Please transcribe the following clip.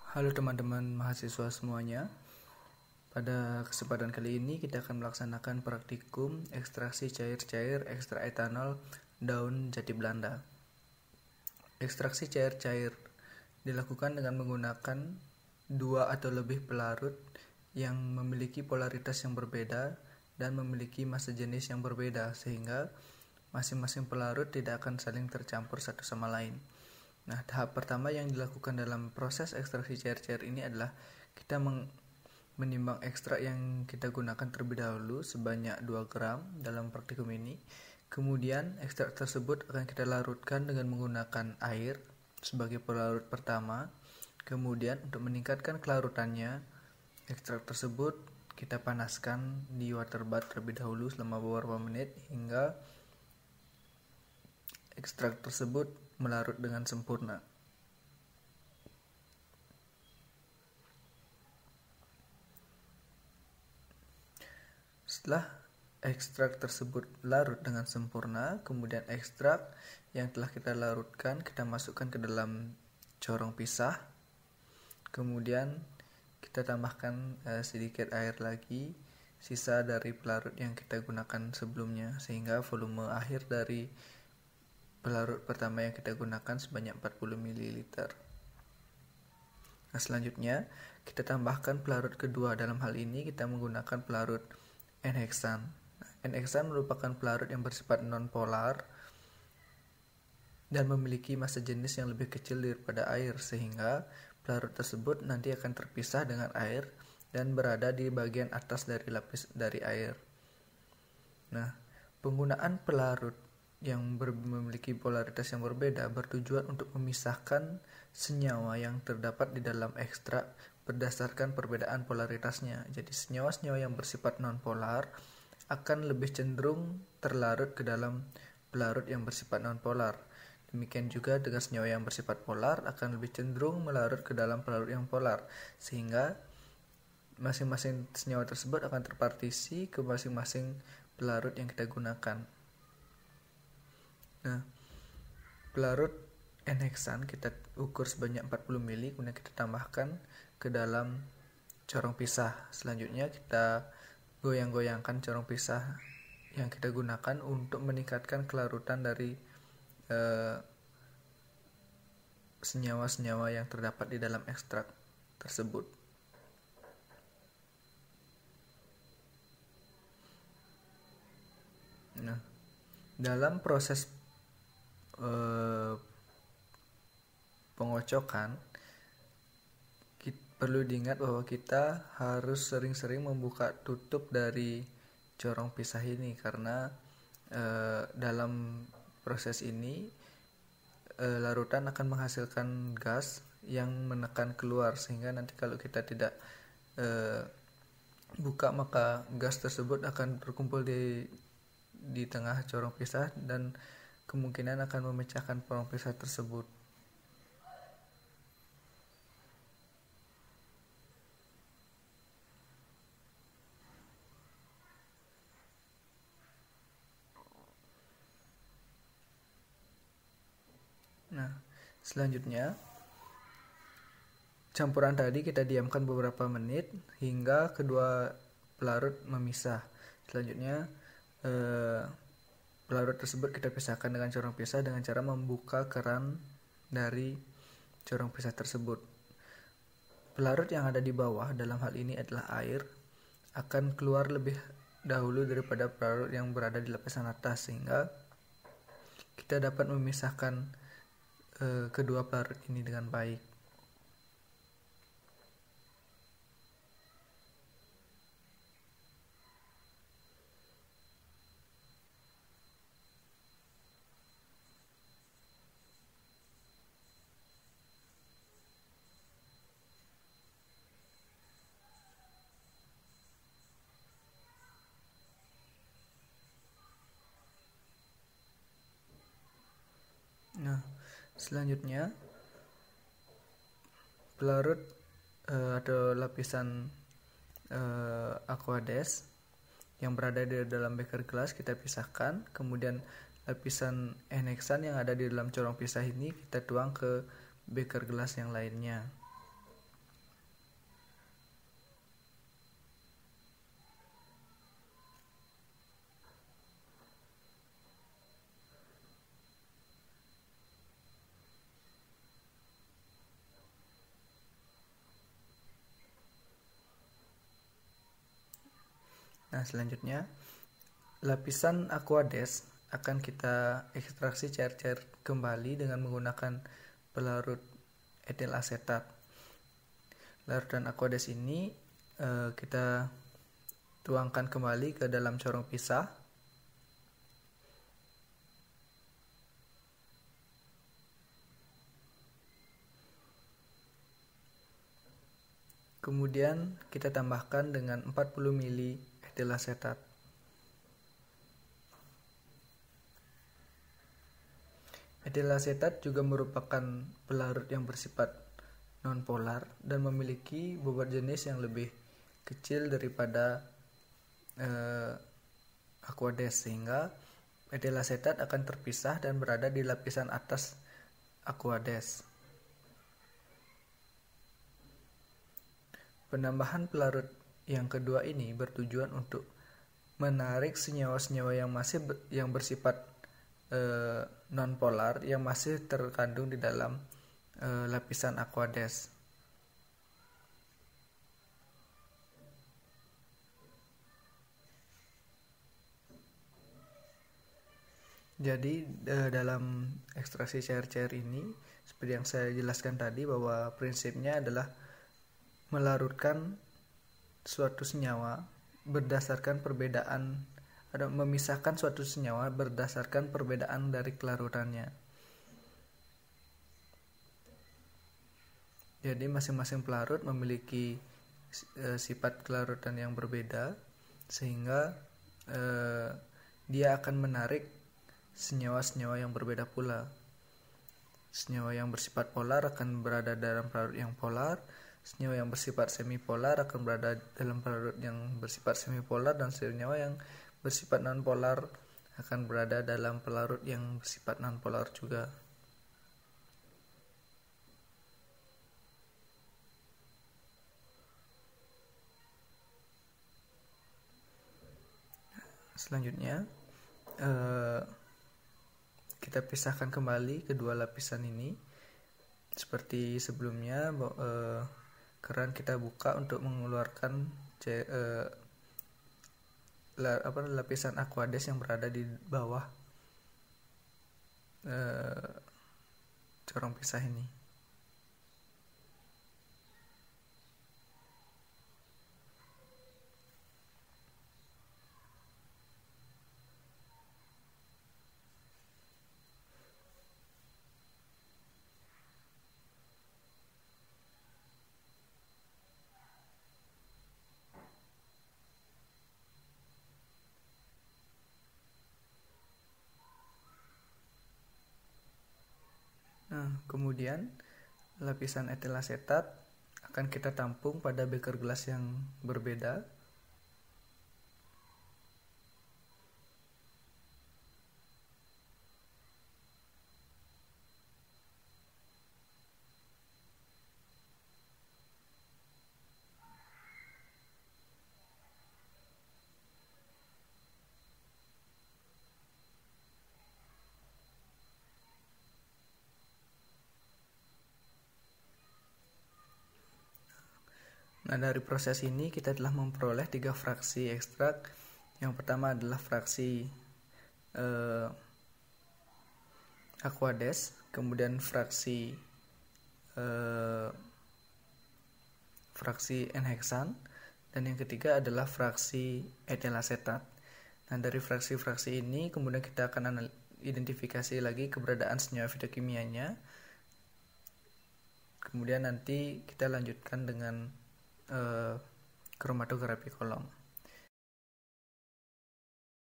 Halo teman-teman mahasiswa semuanya. Pada kesempatan kali ini kita akan melaksanakan praktikum ekstraksi cair-cair ekstra etanol daun jati Belanda. Ekstraksi cair-cair dilakukan dengan menggunakan dua atau lebih pelarut yang memiliki polaritas yang berbeda dan memiliki massa jenis yang berbeda, sehingga masing-masing pelarut tidak akan saling tercampur satu sama lain. Nah, tahap pertama yang dilakukan dalam proses ekstraksi cair-cair ini adalah kita menimbang ekstrak yang kita gunakan terlebih dahulu sebanyak 2 gram dalam praktikum ini. Kemudian ekstrak tersebut akan kita larutkan dengan menggunakan air sebagai pelarut pertama. Kemudian untuk meningkatkan kelarutannya, ekstrak tersebut kita panaskan di water bath terlebih dahulu selama beberapa menit hingga ekstrak tersebut melarut dengan sempurna. Setelah ekstrak tersebut larut dengan sempurna, kemudian ekstrak yang telah kita larutkan kita masukkan ke dalam corong pisah. Kemudian kita tambahkan sedikit air lagi, sisa dari pelarut yang kita gunakan sebelumnya, sehingga volume akhir dari pelarut pertama yang kita gunakan sebanyak 40 ml. Nah, selanjutnya kita tambahkan pelarut kedua. Dalam hal ini kita menggunakan pelarut N-heksan. N-heksan merupakan pelarut yang bersifat non-polar dan memiliki massa jenis yang lebih kecil daripada air, sehingga pelarut tersebut nanti akan terpisah dengan air dan berada di bagian atas dari lapis dari air. Nah, penggunaan pelarut yang memiliki polaritas yang berbeda bertujuan untuk memisahkan senyawa yang terdapat di dalam ekstrak berdasarkan perbedaan polaritasnya. Jadi senyawa-senyawa yang bersifat non-polar akan lebih cenderung terlarut ke dalam pelarut yang bersifat non-polar. Demikian juga dengan senyawa yang bersifat polar akan lebih cenderung melarut ke dalam pelarut yang polar, sehingga masing-masing senyawa tersebut akan terpartisi ke masing-masing pelarut yang kita gunakan. Nah, pelarut N-heksan kita ukur sebanyak 40 ml, kemudian kita tambahkan ke dalam corong pisah. Selanjutnya kita goyang-goyangkan corong pisah yang kita gunakan untuk meningkatkan kelarutan dari senyawa-senyawa yang terdapat di dalam ekstrak tersebut. Nah, dalam proses pengocokan perlu diingat bahwa kita harus sering-sering membuka tutup dari corong pisah ini, karena dalam proses ini larutan akan menghasilkan gas yang menekan keluar, sehingga nanti kalau kita tidak buka maka gas tersebut akan terkumpul di tengah corong pisah dan kemungkinan akan memecahkan corong pisah tersebut. Nah, selanjutnya campuran tadi kita diamkan beberapa menit hingga kedua pelarut memisah. Selanjutnya pelarut tersebut kita pisahkan dengan corong pisah dengan cara membuka keran dari corong pisah tersebut. Pelarut yang ada di bawah dalam hal ini adalah air akan keluar lebih dahulu daripada pelarut yang berada di lapisan atas, sehingga kita dapat memisahkan kedua pelarut ini dengan baik. Nah, selanjutnya pelarut atau lapisan aqueous yang berada di dalam beker gelas kita pisahkan. Kemudian lapisan N-heksan yang ada di dalam corong pisah ini kita tuang ke beker gelas yang lainnya. Nah, selanjutnya lapisan Aquades akan kita ekstraksi cair-cair kembali dengan menggunakan pelarut etil asetat. Larutan Aquades ini kita tuangkan kembali ke dalam corong pisah. Kemudian kita tambahkan dengan 40 ml etil asetat. Etil asetat juga merupakan pelarut yang bersifat nonpolar dan memiliki bobot jenis yang lebih kecil daripada Aquades, sehingga etil asetat akan terpisah dan berada di lapisan atas Aquades. Penambahan pelarut yang kedua ini bertujuan untuk menarik senyawa-senyawa yang bersifat nonpolar yang masih terkandung di dalam lapisan Aquades. Jadi dalam ekstraksi cair-cair ini, seperti yang saya jelaskan tadi, bahwa prinsipnya adalah melarutkan suatu senyawa berdasarkan perbedaan atau memisahkan suatu senyawa berdasarkan perbedaan dari kelarutannya. Jadi masing-masing pelarut memiliki sifat kelarutan yang berbeda, sehingga dia akan menarik senyawa-senyawa yang berbeda pula. Senyawa yang bersifat polar akan berada dalam pelarut yang polar, senyawa yang bersifat semipolar akan berada dalam pelarut yang bersifat semipolar, dan senyawa yang bersifat nonpolar akan berada dalam pelarut yang bersifat nonpolar juga. Selanjutnya kita pisahkan kembali kedua lapisan ini. Seperti sebelumnya, keran kita buka untuk mengeluarkan lapisan Aquades yang berada di bawah corong pisah ini. Nah, kemudian lapisan etil asetat akan kita tampung pada beker gelas yang berbeda. Nah, dari proses ini kita telah memperoleh 3 fraksi ekstrak. Yang pertama adalah fraksi Aquades, kemudian fraksi N-heksan, dan yang ketiga adalah fraksi etil asetat. Nah, dari fraksi-fraksi ini kemudian kita akan identifikasi lagi keberadaan senyawa fitokimianya. Kemudian nanti kita lanjutkan dengan kromatografi kolom.